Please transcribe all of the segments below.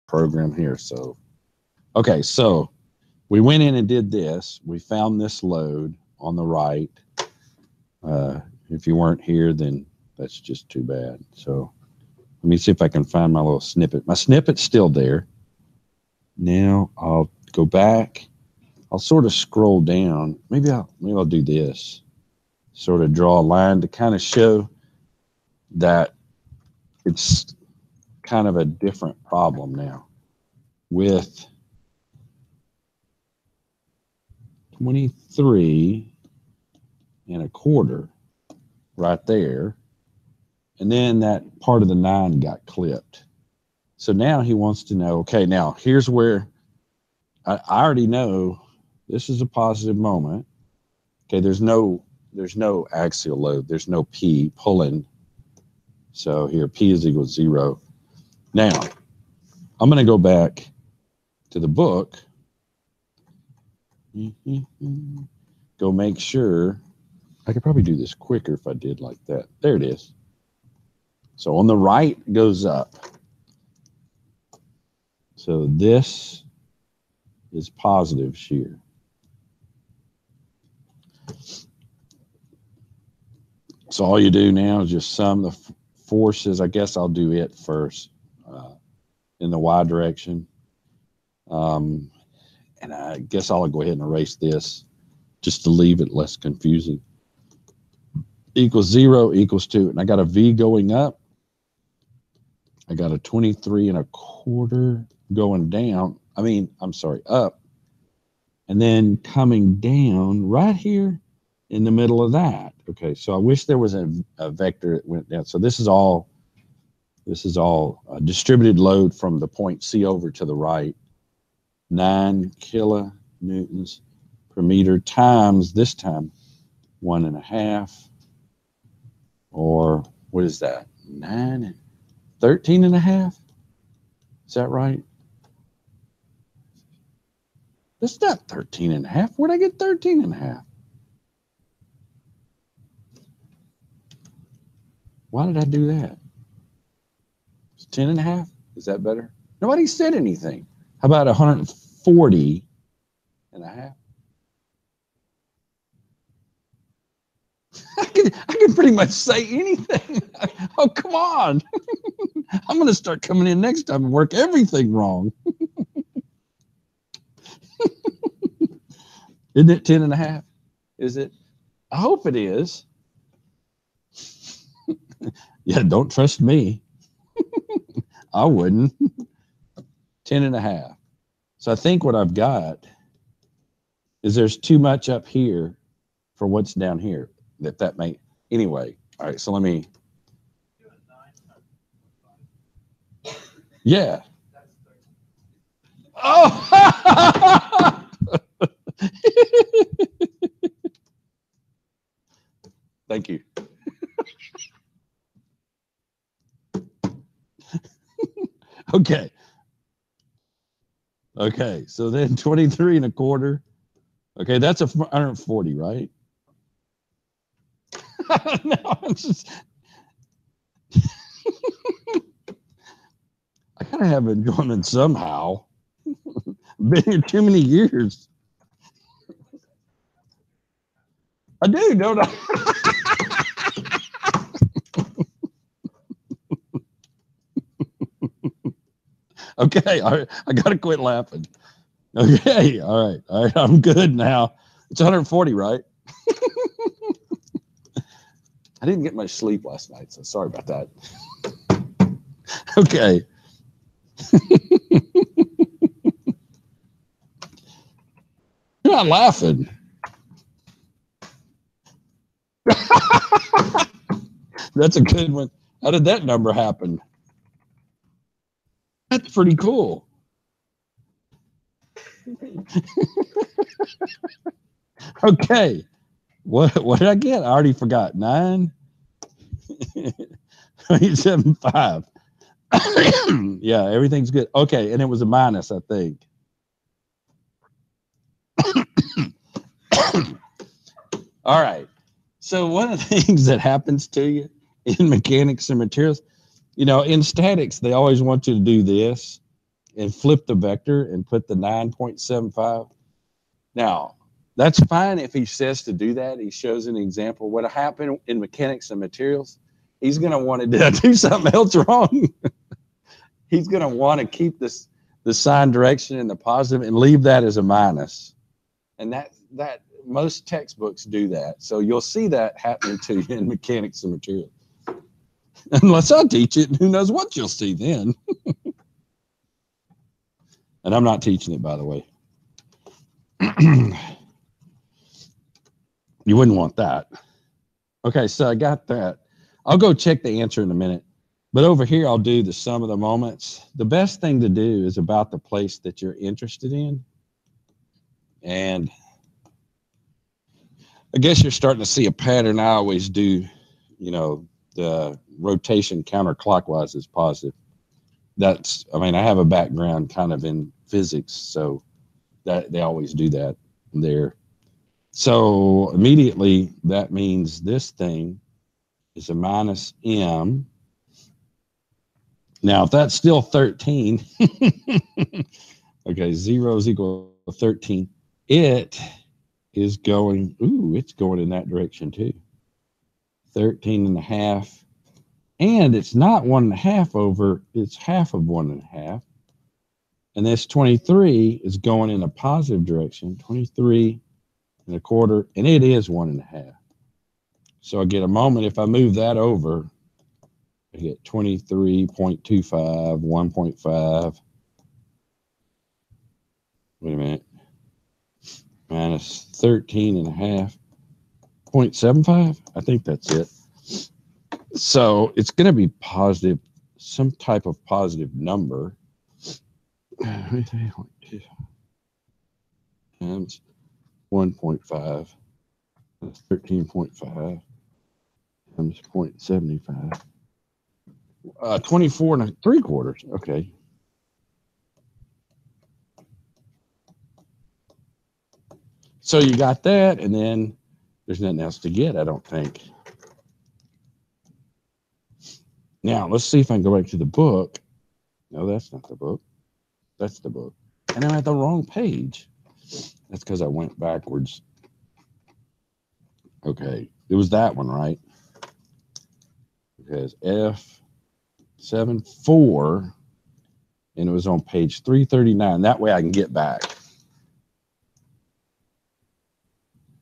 program here. So, okay, so we went in and did this. We found this load on the right. If you weren't here, then that's just too bad. So let me see if I can find my little snippet. My snippet's still there. Now I'll go back. I'll sort of scroll down. Maybe I'll do this. Sort of draw a line to kind of show that it's kind of a different problem now with 23 and a quarter right there. And then that part of the 9 got clipped. So now he wants to know, okay, now here's where I already know this is a positive moment. Okay, there's no axial load. There's no P pulling. So here, P is equal to 0. Now, I'm going to go back to the book. Go make sure. I could probably do this quicker if I did like that. There it is. So on the right goes up. So this is positive shear. So all you do now is just sum the forces. I guess I'll do it first in the Y direction. And I guess I'll go ahead and erase this just to leave it less confusing. Equals 0 equals 2. And I got a V going up. I got a 23 and a quarter going down. Up. And then coming down right here in the middle of that. Okay, so I wish there was a vector that went down. So this is all distributed load from the point C over to the right. 9 kilonewtons per meter times this time 1.5, or what is that? 9 and 13.5? Is that right? It's not 13.5. Where'd I get 13.5? Why did I do that? It's 10.5. Is that better? Nobody said anything. How about 140.5? I can pretty much say anything. Oh, come on. I'm going to start coming in next time and work everything wrong. Isn't it 10.5? Is it? I hope it is. Yeah, don't trust me. I wouldn't. 10.5. So I think what I've got is there's too much up here for what's down here. That may, anyway. All right, so let me. Yeah. Oh! Thank you. Okay. Okay, so then 23 and a quarter. Okay, that's 140, right? No, I'm just. I gotta have it going in somehow. Been here too many years. I do, don't I? Okay, all right. I gotta quit laughing. Okay, all right, I'm good now. It's 140, right? I didn't get much sleep last night, so sorry about that. Okay. You're not laughing. That's a good one. How did that number happen? That's pretty cool. Okay. What did I get? I already forgot. 9 7.5. Yeah, everything's good. Okay, and it was a minus, I think. All right. So one of the things that happens to you in mechanics and materials, in statics, they always want you to do this. and flip the vector and put the 9.75. Now, that's fine if he says to do that. He shows an example. What happened in mechanics and materials, he's going to want to, did I do something else wrong? He's going to want to keep this the sign direction in the positive and leave that as a minus. And that most textbooks do that. So you'll see that happening to you in mechanics and materials. Unless I teach it, who knows what you'll see then. And I'm not teaching it, by the way. You wouldn't want that. Okay, so I got that. I'll go check the answer in a minute. But over here, I'll do the sum of the moments. The best thing to do is about the place that you're interested in. And I guess you're starting to see a pattern. I always do, you know, the rotation counterclockwise is positive. That's, I mean, I have a background kind of in physics, so that they always do that there. So immediately that means this thing is a minus m. Now, if that's still 13, okay, 0 is equal to 13. It is going, it's going in that direction too. 13 and a half. And it's not 1.5 over, it's half of 1.5. And this 23 is going in a positive direction, 23 and a quarter, and it is 1.5. So I get a moment. If I move that over, I get 23.25, 1.5. Wait a minute. Minus 13 and a half, 0.75. I think that's it. So it's going to be positive, some type of positive number. Times 1.5. That's 13.5 times 0.75. 24 and 3/4. Okay. So you got that, and then there's nothing else to get, I don't think. Now, let's see if I can go back to the book. No, that's not the book. That's the book. And I'm at the wrong page. That's because I went backwards. Okay. It was that one, right? Because F74, and it was on page 339. That way I can get back.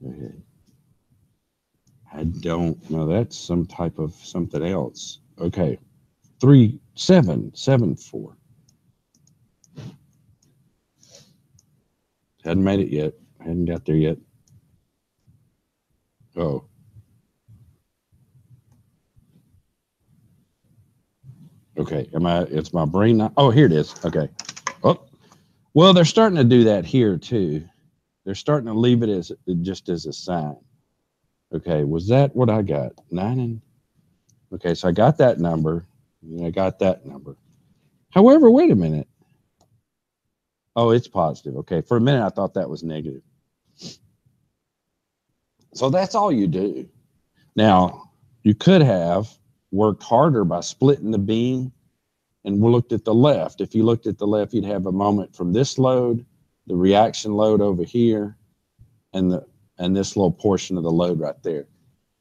Okay. I don't know. That's some type of something else. Okay. 3774. Hadn't made it yet. Hadn't got there yet. Oh. Okay. It's my brain not? Oh, here it is. Okay. Oh. Well, they're starting to do that here too. They're starting to leave it as just as a sign. Okay, was that what I got? 9 and okay, so I got that number, and I got that number. However, wait a minute. Oh, it's positive. Okay, for a minute I thought that was negative. So that's all you do. Now, you could have worked harder by splitting the beam and looked at the left. If you looked at the left, you'd have a moment from this load, the reaction load over here, and this little portion of the load right there.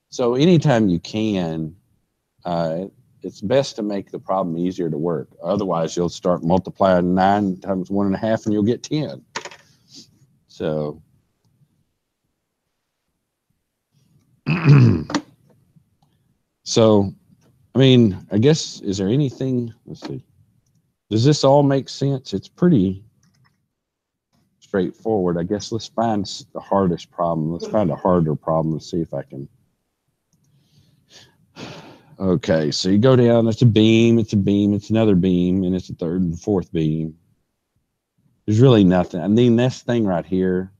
So anytime you can, it's best to make the problem easier to work. Otherwise, you'll start multiplying 9 times 1.5 and you'll get 10. So, so, I mean, I guess, is there anything, let's see. Does this all make sense? It's pretty straightforward. I guess let's find the hardest problem. Let's find a harder problem and see if I can. Okay, so you go down, it's a beam, it's another beam, and it's a third and fourth beam. There's really nothing. I mean, this thing right here,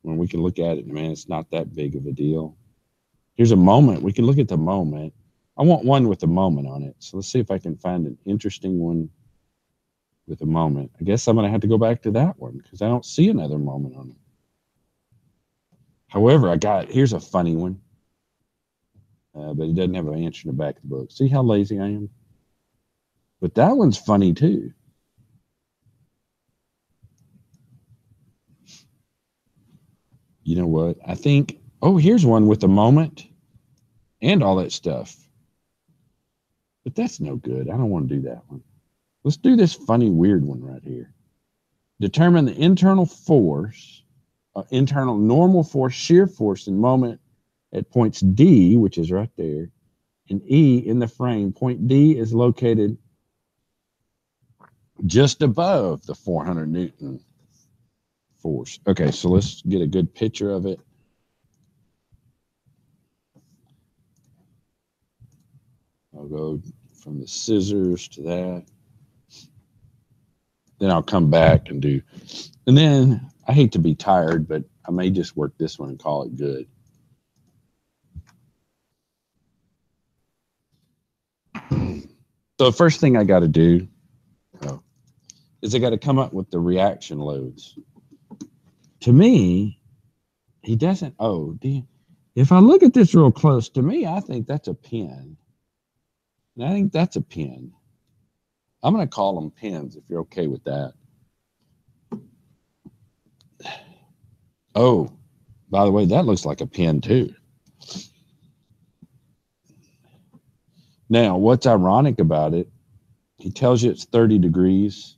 when we can look at it, man, it's not that big of a deal. Here's a moment. We can look at the moment. I want one with a moment on it. So let's see if I can find an interesting one with a moment. I guess I'm going to have to go back to that one because I don't see another moment on it. However, here's a funny one. But it doesn't have an answer in the back of the book. See how lazy I am? But that one's funny too. You know what? I think, oh, here's one with a moment and all that stuff. But that's no good. I don't want to do that one. Let's do this funny, weird one right here. Determine the internal force, internal normal force, shear force in moment at points D, which is right there, and E in the frame. Point D is located just above the 400 Newton force. Okay, so let's get a good picture of it. I'll go from the scissors to that. Then I'll come back and do, and then I hate to be tired, but I may just work this one and call it good. So the first thing I got to do is I got to come up with the reaction loads. To me, he doesn't, if I look at this real close, to me, I think that's a pin. And I think that's a pin. I'm going to call them pins if you're okay with that. Oh, by the way, that looks like a pin too. Now, what's ironic about it, he tells you it's 30 degrees.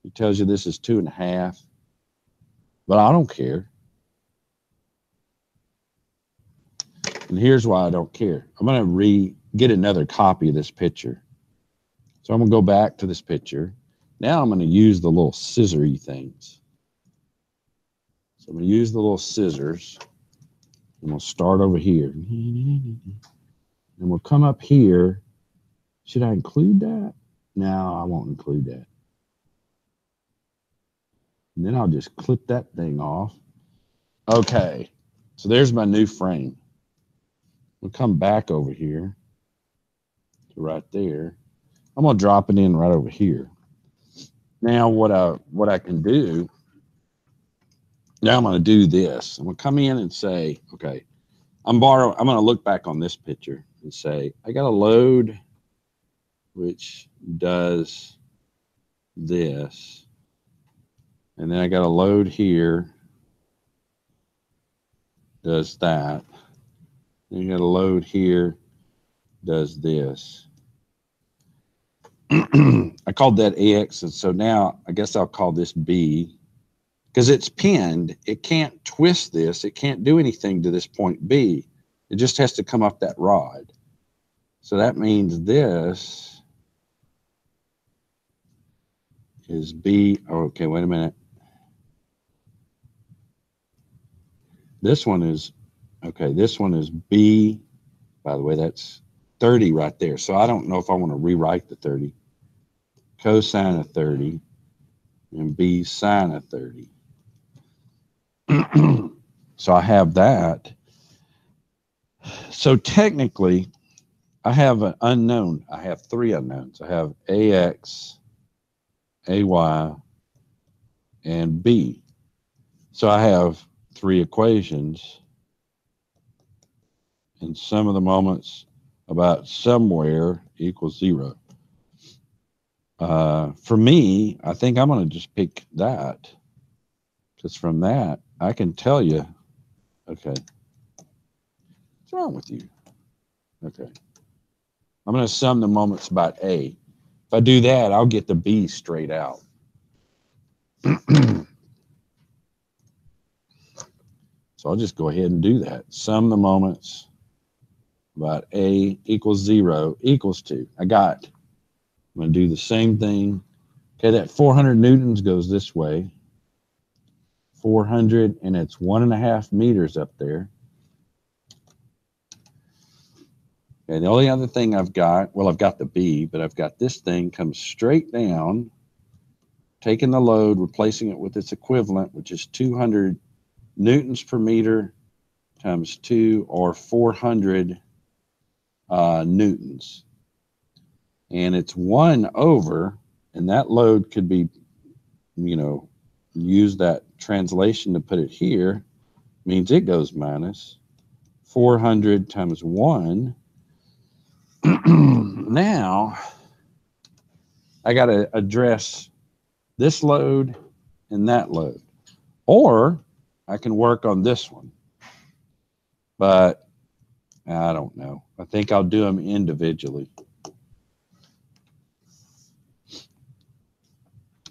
He tells you this is 2.5, but I don't care. And here's why I don't care. I'm going to get another copy of this picture. So I'm going to go back to this picture. Now I'm going to use the little scissory things. So I'm going to use the little scissors. And we'll start over here. And we'll come up here. Should I include that? No, I won't include that. And then I'll just clip that thing off. Okay, so there's my new frame. We'll come back over here to right there. I'm going to drop it in right over here. Now what I can do, now I'm going to do this. I'm going to come in and say, okay, I'm going to look back on this picture and say, I got a load which does this. And then I got a load here, does that. And you got a load here, does this. I called that X, and so now I guess I'll call this B. Because it's pinned, it can't twist this. It can't do anything to this point B. It just has to come up that rod. So that means this is B. Oh, okay, wait a minute. This one is, okay, this one is B. By the way, that's 30 right there. So I don't know if I want to rewrite the 30. Cosine of 30 and B sine of 30. So I have that. So technically, I have an unknown. I have three unknowns. I have AX, AY, and B. So I have three equations, and sum of the moments about somewhere equals 0. For me, I think I'm going to just pick that, because from that, I can tell you, okay, what's wrong with you? Okay. I'm going to sum the moments about A. If I do that, I'll get the B straight out. So I'll just go ahead and do that. Sum the moments about A equals 0 equals 2. I got it. I'm going to do the same thing. Okay, that 400 newtons goes this way. 400, and it's 1.5 meters up there. And the only other thing I've got, well, I've got the B, but I've got this thing comes straight down, taking the load, replacing it with its equivalent, which is 200 newtons per meter times 2, or 400 newtons. And it's 1 over, and that load could be, use that translation to put it here, means it goes minus 400 times 1. Now, I got to address this load and that load. Or I can work on this one, but I don't know. I think I'll do them individually.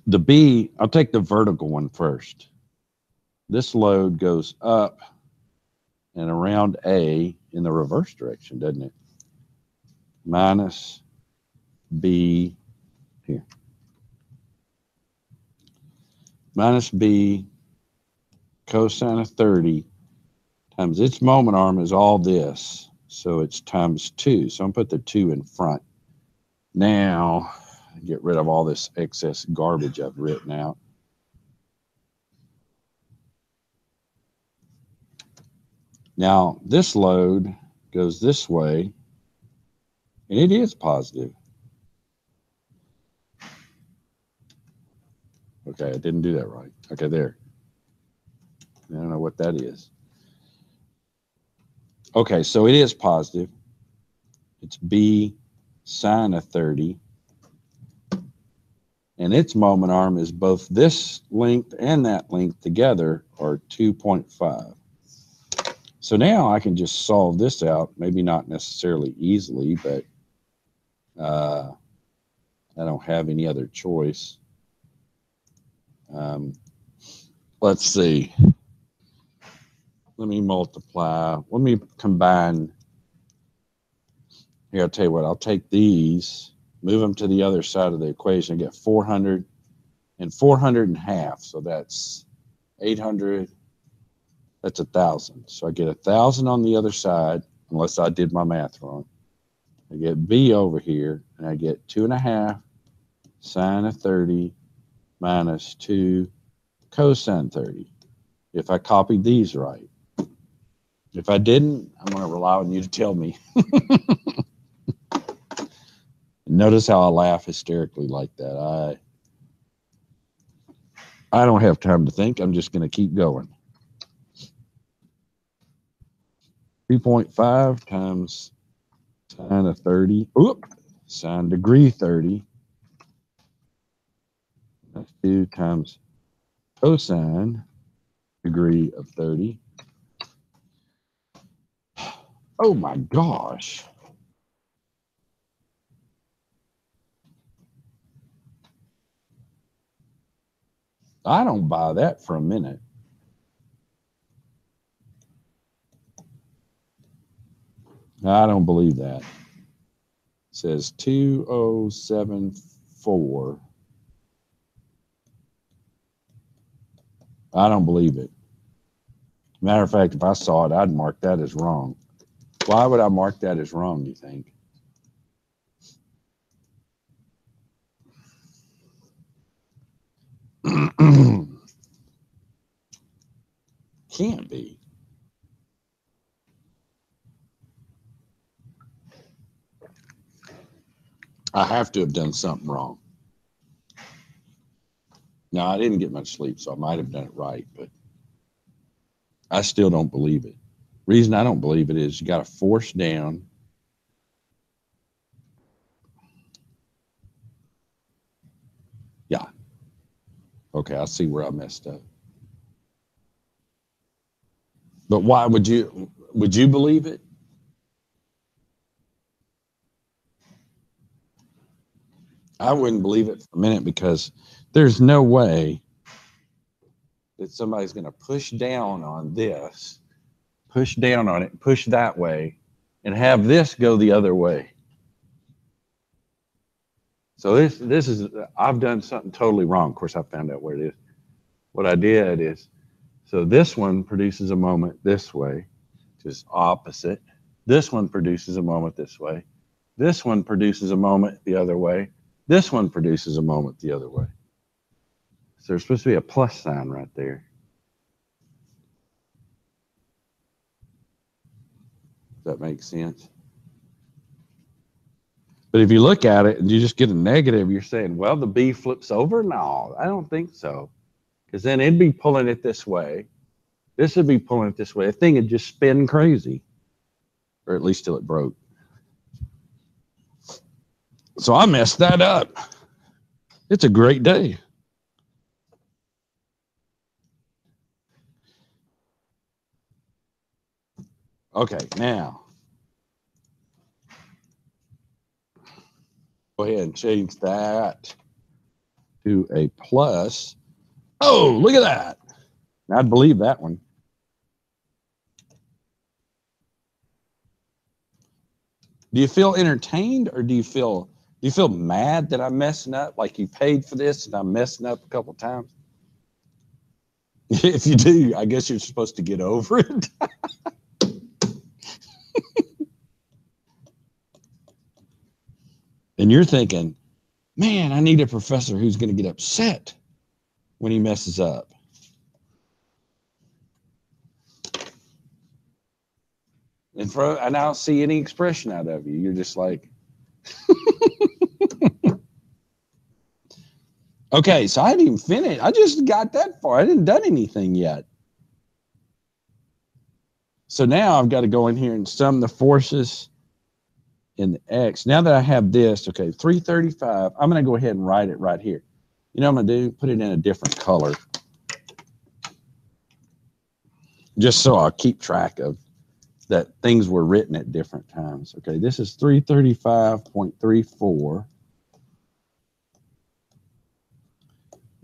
The B, I'll take the vertical one first. This load goes up and around A in the reverse direction, doesn't it? Minus B here. Minus B cosine of 30 times its moment arm is all this. So it's times 2. So I'm going to put the 2 in front. Now, get rid of all this excess garbage I've written out. Now, this load goes this way, and it is positive. Okay, I didn't do that right. Okay, there. I don't know what that is. Okay, so it is positive. It's B sine of 30. And its moment arm is both this length and that length together are 2.5. So now I can just solve this out, maybe not necessarily easily, but I don't have any other choice. Let's see. Let me multiply. Let me combine. Here, I'll tell you what. I'll take these, move them to the other side of the equation, get 400 and 400 and half. So that's 800. That's 1,000. So I get 1,000 on the other side, unless I did my math wrong. I get B over here, and I get 2.5 sine of 30 minus 2 cosine 30. If I copied these right. If I didn't, I'm going to rely on you to tell me. Notice how I laugh hysterically like that. I don't have time to think. I'm just going to keep going. 3.5 times sine of 30. Oop, sine degree 30. That's 2 times cosine degree of 30. Oh my gosh. I don't buy that for a minute. I don't believe that. It says 2074. I don't believe it. Matter of fact, if I saw it, I'd mark that as wrong. Why would I mark that as wrong, you think? Can't be. I have to have done something wrong. Now, I didn't get much sleep, so I might have done it right, but I still don't believe it. Reason I don't believe it is you got to force down. Yeah. Okay, I see where I messed up. But why would you believe it? I wouldn't believe it for a minute because there's no way that somebody's going to push down on this, push down on it, push that way, and have this go the other way. So this is, I've done something totally wrong. Of course, I found out where it is. What I did is, so this one produces a moment this way, which is opposite. This one produces a moment this way. This one produces a moment the other way. This one produces a moment the other way. So there's supposed to be a plus sign right there. Does that make sense? But if you look at it and you just get a negative, you're saying, well, the B flips over? No, I don't think so. Because then it'd be pulling it this way. This would be pulling it this way. The thing would just spin crazy. Or at least till it broke. So I messed that up. It's a great day. Okay, now go ahead and change that to a plus. Oh, look at that. I'd believe that one. Do you feel entertained, or do you feel mad that I'm messing up? Like you paid for this and I'm messing up a couple times? If you do, I guess you're supposed to get over it. And you're thinking, man, I need a professor who's going to get upset when he messes up. And I don't see any expression out of you. You're just like, okay, so I didn't even finish. I just got that far. I didn't done anything yet. So now I've got to go in here and sum the forces in the X. Now that I have this, okay, 335, I'm going to go ahead and write it right here. You know what I'm going to do? Put it in a different color. Just so I'll keep track of that things were written at different times. Okay, this is 335.34.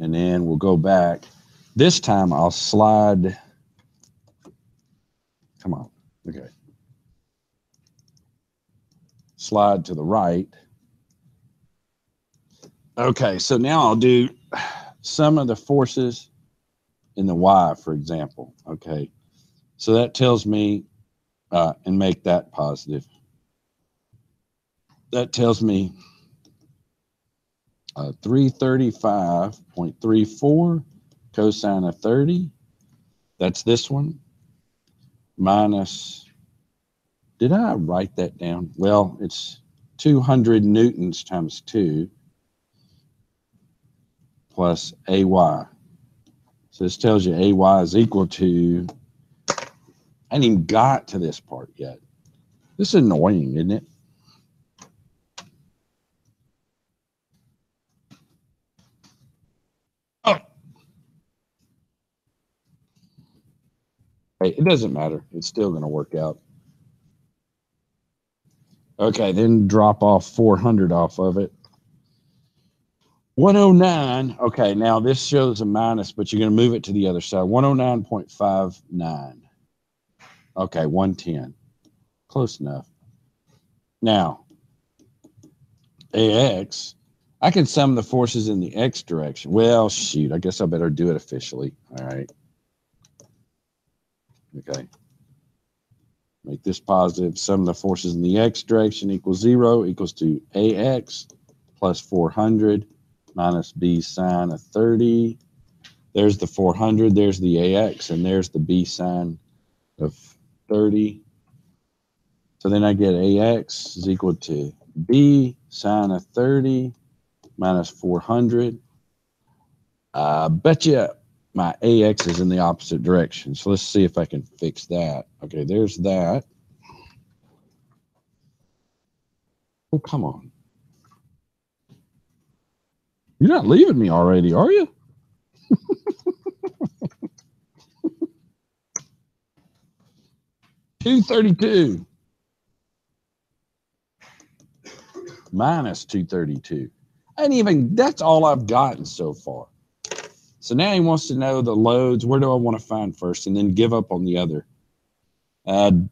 And then we'll go back. This time I'll slide. Come on. Okay. Slide to the right. Okay, so now I'll do some of the forces in the Y, for example. Okay, so that tells me, and make that positive. That tells me 335.34 cosine of 30. That's this one. Minus, did I write that down? Well, it's 200 newtons times 2 plus AY. So this tells you AY is equal to, I hadn't even got to this part yet. This is annoying, isn't it? Oh. Hey, it doesn't matter. It's still going to work out. Okay, then drop off 400 off of it. 109. Okay, now this shows a minus, but you're going to move it to the other side. 109.59. Okay, 110. Close enough. Now, AX, I can sum the forces in the X direction. Well, shoot, I guess I better do it officially. All right. Okay. Make this positive. Sum the forces in the X direction equals 0 equals to AX plus 400 minus B sine of 30. There's the 400. There's the AX. And there's the B sine of 30. So then I get AX is equal to B sine of 30 minus 400. I bet you my AX is in the opposite direction. So let's see if I can fix that. Okay, there's that. Oh, come on. You're not leaving me already, are you? $232 minus 232. And even that's all I've gotten so far. So now he wants to know the loads. Where do I want to find first, and then give up on the other?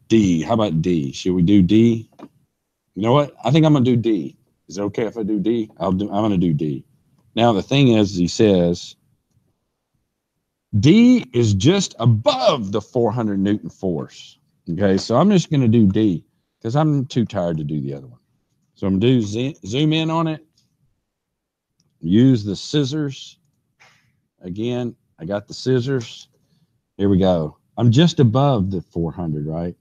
D. How about D? Should we do D? You know what? I think I'm gonna do D. Is it okay if I do D? I'm gonna do D. Now the thing is, he says D is just above the 400 Newton force. Okay, so I'm just gonna do D because I'm too tired to do the other one. So I'm gonna do zoom in on it. Use the scissors. Again, I got the scissors. Here we go. I'm just above the 400, right?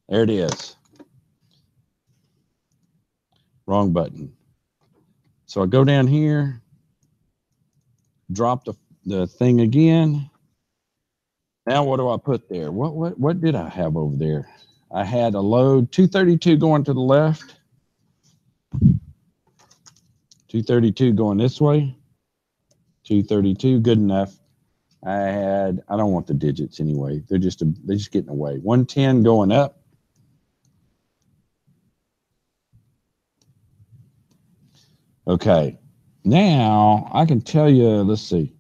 There it is. Wrong button. So I go down here, drop the thing again. Now what do I put there? What did I have over there? I had a load 232 going to the left. 232 going this way. 232, good enough. I don't want the digits anyway. They're just getting away. 110 going up. Okay. Now I can tell you, let's see.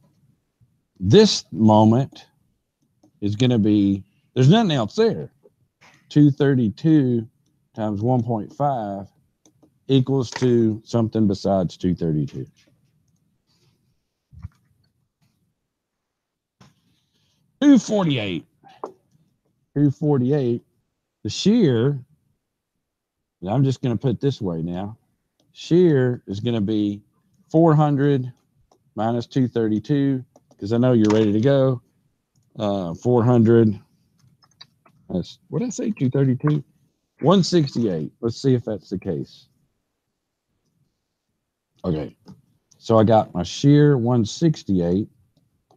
This moment is going to be, there's nothing else there. 232 times 1.5 equals to something besides 232. $248. 248. The shear, and I'm just going to put it this way now. Shear is going to be 400 minus 232, because I know you're ready to go. 400. That's, what did I say? 232? 168. Let's see if that's the case. Okay. So I got my shear 168.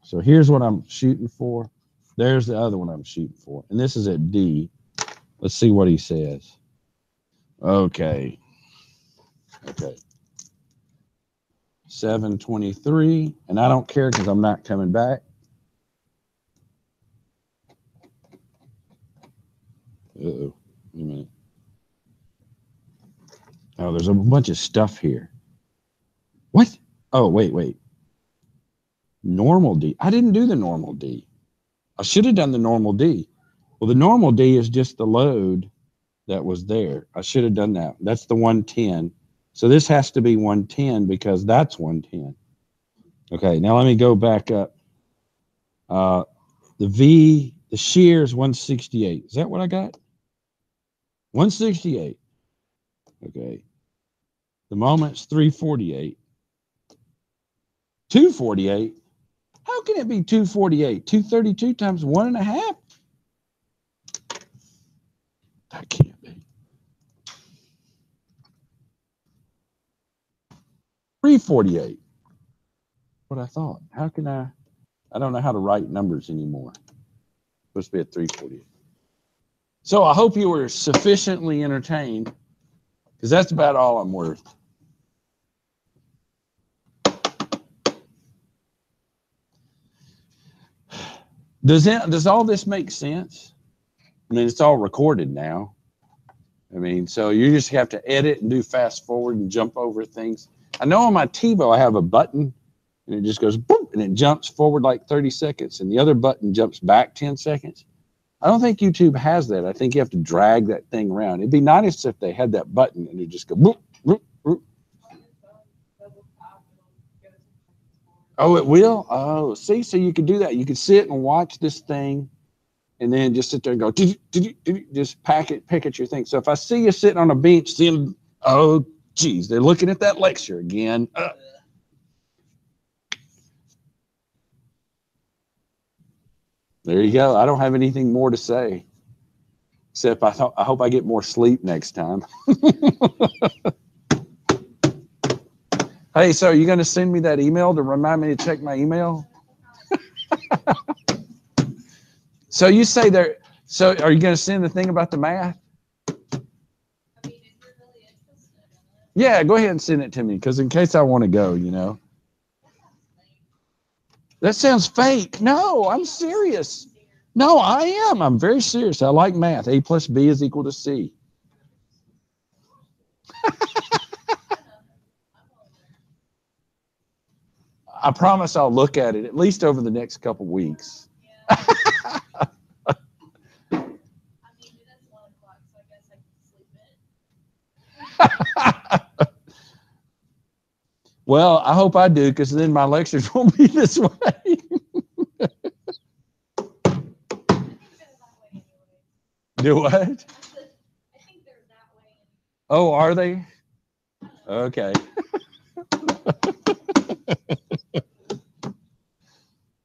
So here's what I'm shooting for. There's the other one I'm shooting for. And this is at D. Let's see what he says. Okay. Okay. 723. And I don't care because I'm not coming back. Uh-oh. Wait a minute. Oh, there's a bunch of stuff here. What? Oh, wait. Normal D. I didn't do the normal D. I should have done the normal D. Well, the normal D is just the load that was there. I should have done that. That's the 110. So this has to be 110 because that's 110. Okay, now let me go back up. The shear is 168. Is that what I got? 168. Okay. The moment's 348. 248? How can it be 248? 232 times 1.5? That can't be. 348. What I thought. How can I don't know how to write numbers anymore. It's supposed to be at 348. So I hope you were sufficiently entertained, because that's about all I'm worth. Does all this make sense? I mean, it's all recorded now. I mean, so you just have to edit and do fast forward and jump over things. I know on my TiVo I have a button and it just goes boom and it jumps forward like 30 seconds and the other button jumps back 10 seconds. I don't think YouTube has that. I think you have to drag that thing around. It'd be nice if they had that button and it just go boom, boom, boom. Oh, it will? Oh, see, so you could do that. You could sit and watch this thing and then just sit there and go, just pick at your thing. So if I see you sitting on a bench, seeing, oh, geez, they're looking at that lecture again. There you go. I don't have anything more to say, except I hope I get more sleep next time. Hey, so are you going to send me that email to remind me to check my email? So you say there. So are you going to send the thing about the math? Yeah, go ahead and send it to me, because in case I want to go, you know. That sounds fake. No, I'm serious. No, I am. I'm very serious. I like math. A plus B is equal to C. I promise I'll look at it at least over the next couple weeks. Well, I hope I do, because then my lectures won't be this way. Do what? I think they're that way. Oh, are they? Okay.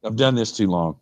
I've done this too long.